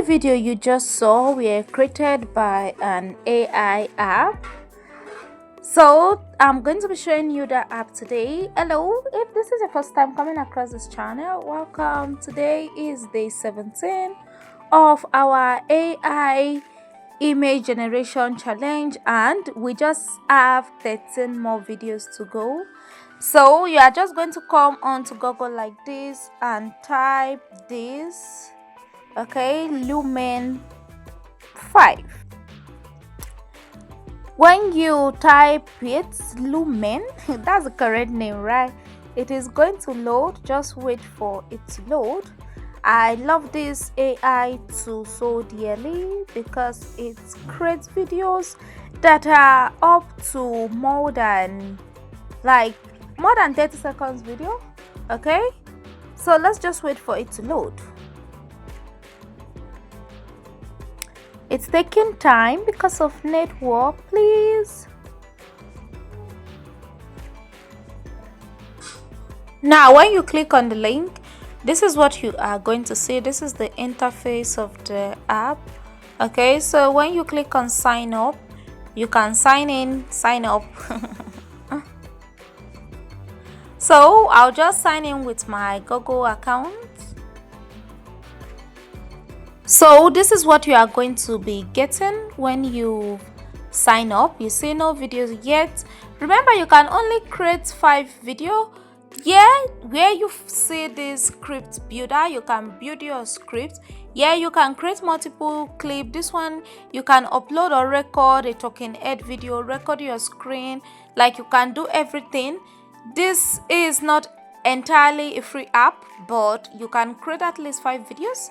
Video you just saw were created by an AI app. So I'm going to be showing you the app today. Hello, if this is your first time coming across this channel, welcome. Today is day 17 of our AI image generation challenge, and we just have 13 more videos to go. So you are just going to come onto Google like this and type this. Okay, Lumen5. When you type it, Lumen, that's the correct name, right? It is going to load. Just wait for it to load. I love this AI tool so dearly because it creates videos that are up to more than 30 seconds video. Okay, so let's just wait for it to load. It's taking time because of network, please. Now, when you click on the link, this is what you are going to see. This is the interface of the app. Okay, so when you click on sign up, you can sign in, sign up. So I'll just sign in with my Google account. So this is what you are going to be getting when you sign up. You see no videos yet. Remember, you can only create 5 videos. Yeah, where you see this script builder, you can build your script. Yeah, you can create multiple clips. This one, you can upload or record a talking head video, record your screen, like you can do everything. This is not entirely a free app, but you can create at least 5 videos.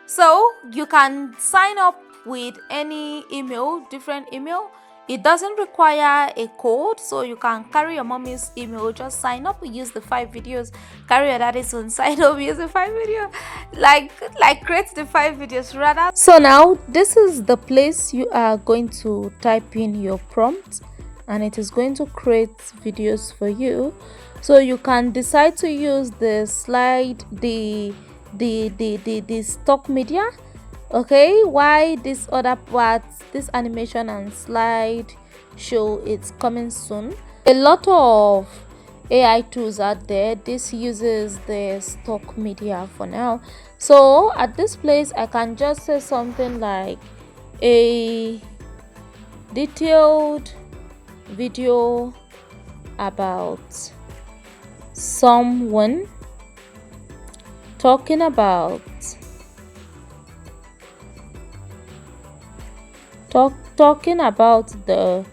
So you can sign up with any email, different email. It doesn't require a code, so you can carry your mommy's email, just sign up, use the 5 videos, carry your daddy's own, sign up, use the 5 video, like create the 5 videos rather. So now this is the place you are going to type in your prompt, and it is going to create videos for you. So you can decide to use the slide, the stock media. Okay, why this other parts, this animation and slide show it's coming soon. A lot of AI tools out there. This uses the stock media for now. So at this place I can just say something like a detailed video about someone talking about the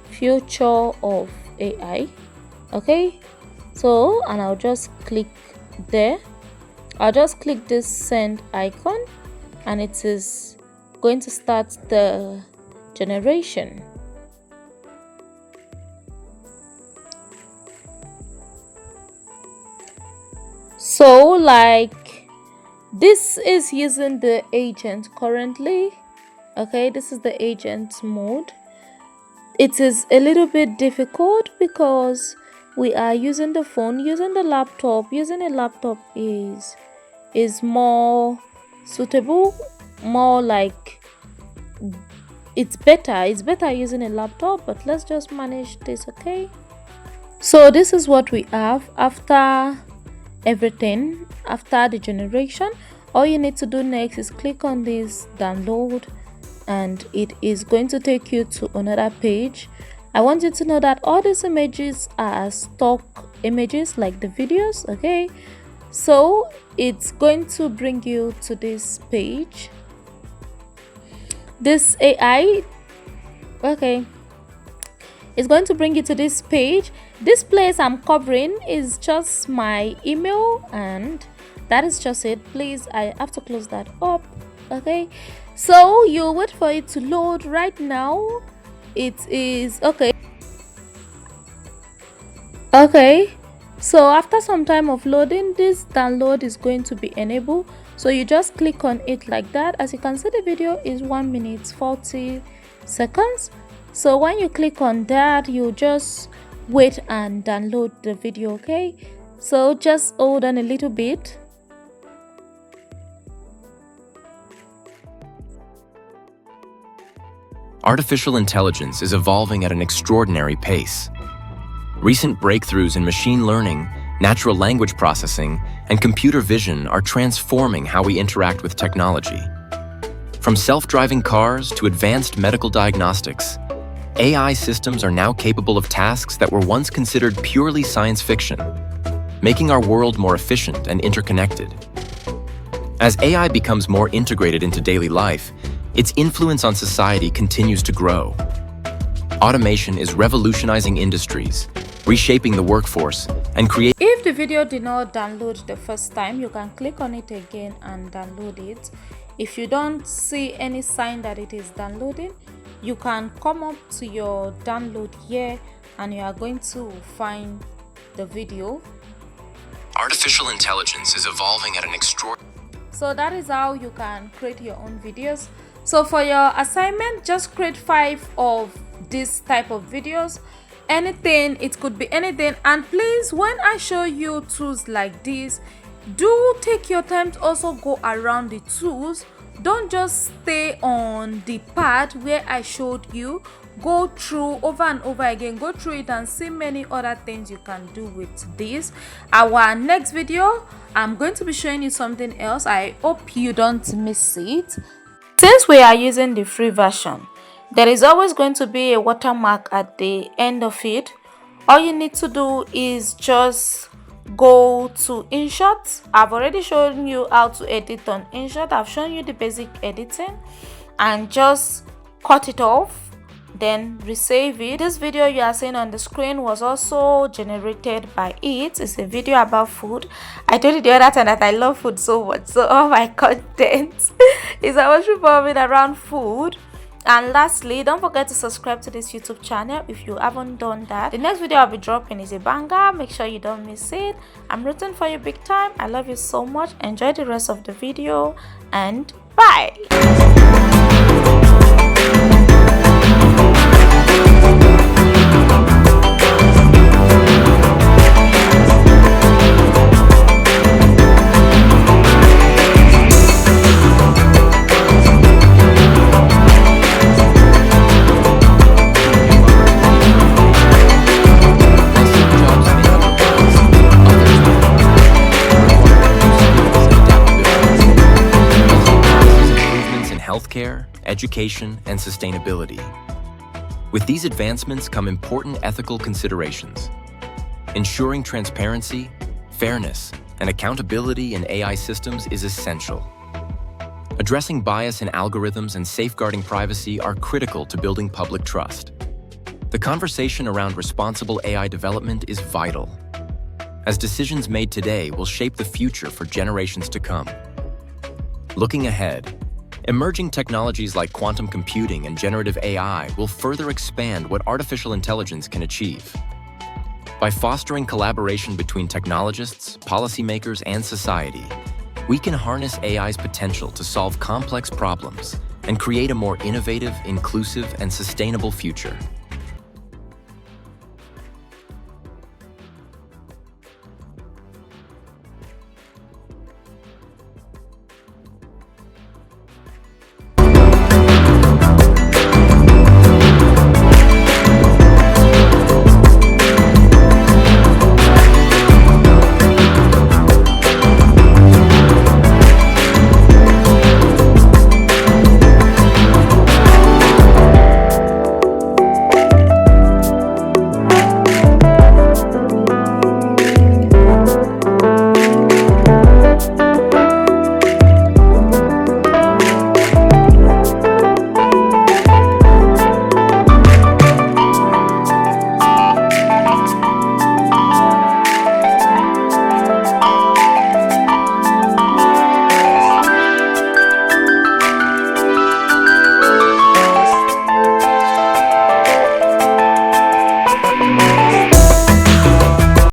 future of AI. Okay, so and I'll just click there. I'll just click this send icon, and it is going to start the generation. So like this is using the agent currently. Okay, this is the agent mode. It is a little bit difficult because we are using the phone. Using the laptop, using a laptop is more suitable, more like it's better using a laptop, but let's just manage this. Okay, So this is what we have after everything, after the generation. All you need to do next is click on this download, and it is going to take you to another page. I want you to know that all these images are stock images like the videos. Okay, so it's going to bring you to this page, this AI. Okay, it's going to bring you to this page. This place I'm covering is just my email, and that is just it. Please, I have to close that up. Okay, so you wait for it to load. Right now it is okay. So after some time of loading, this download is going to be enabled. So you just click on it like that. As you can see, the video is 1 minute 40 seconds. So when you click on that, you just wait and download the video. Okay, so just hold on a little bit. Artificial intelligence is evolving at an extraordinary pace. Recent breakthroughs in machine learning, natural language processing, and computer vision are transforming how we interact with technology. From self-driving cars to advanced medical diagnostics, AI systems are now capable of tasks that were once considered purely science fiction, making our world more efficient and interconnected. As AI becomes more integrated into daily life, its influence on society continues to grow. Automation is revolutionizing industries, reshaping the workforce, and creating... If the video did not download the first time, you can click on it again and download it. If you don't see any sign that it is downloading, you can come up to your download here and you are going to find the video. Artificial intelligence is evolving at an extraordinary... So that is how you can create your own videos. So for your assignment, just create 5 of this type of videos. Anything, it could be anything. And please, when I show you tools like this, do take your time to also go around the tools. Don't just stay on the part where I showed you. Go through over and over again, go through it and see many other things you can do with this. Our next video, I'm going to be showing you something else. I hope you don't miss it. Since we are using the free version, there is always going to be a watermark at the end of it. All you need to do is just go to InShot. I've already shown you how to edit on InShot. I've shown you the basic editing, and just cut it off, then resave it. This video you are seeing on the screen was also generated by it. It's a video about food. I told you the other time that I love food so much, so all my content is always revolving around food. And lastly, don't forget to subscribe to this YouTube channel if you haven't done that. The next video I'll be dropping is a banger. Make sure you don't miss it. I'm rooting for you big time. I love you so much. Enjoy the rest of the video, and bye. Healthcare, education, and sustainability. With these advancements come important ethical considerations. Ensuring transparency, fairness, and accountability in AI systems is essential. Addressing bias in algorithms and safeguarding privacy are critical to building public trust. The conversation around responsible AI development is vital, as decisions made today will shape the future for generations to come. Looking ahead, emerging technologies like quantum computing and generative AI will further expand what artificial intelligence can achieve. By fostering collaboration between technologists, policymakers, and society, we can harness AI's potential to solve complex problems and create a more innovative, inclusive, and sustainable future.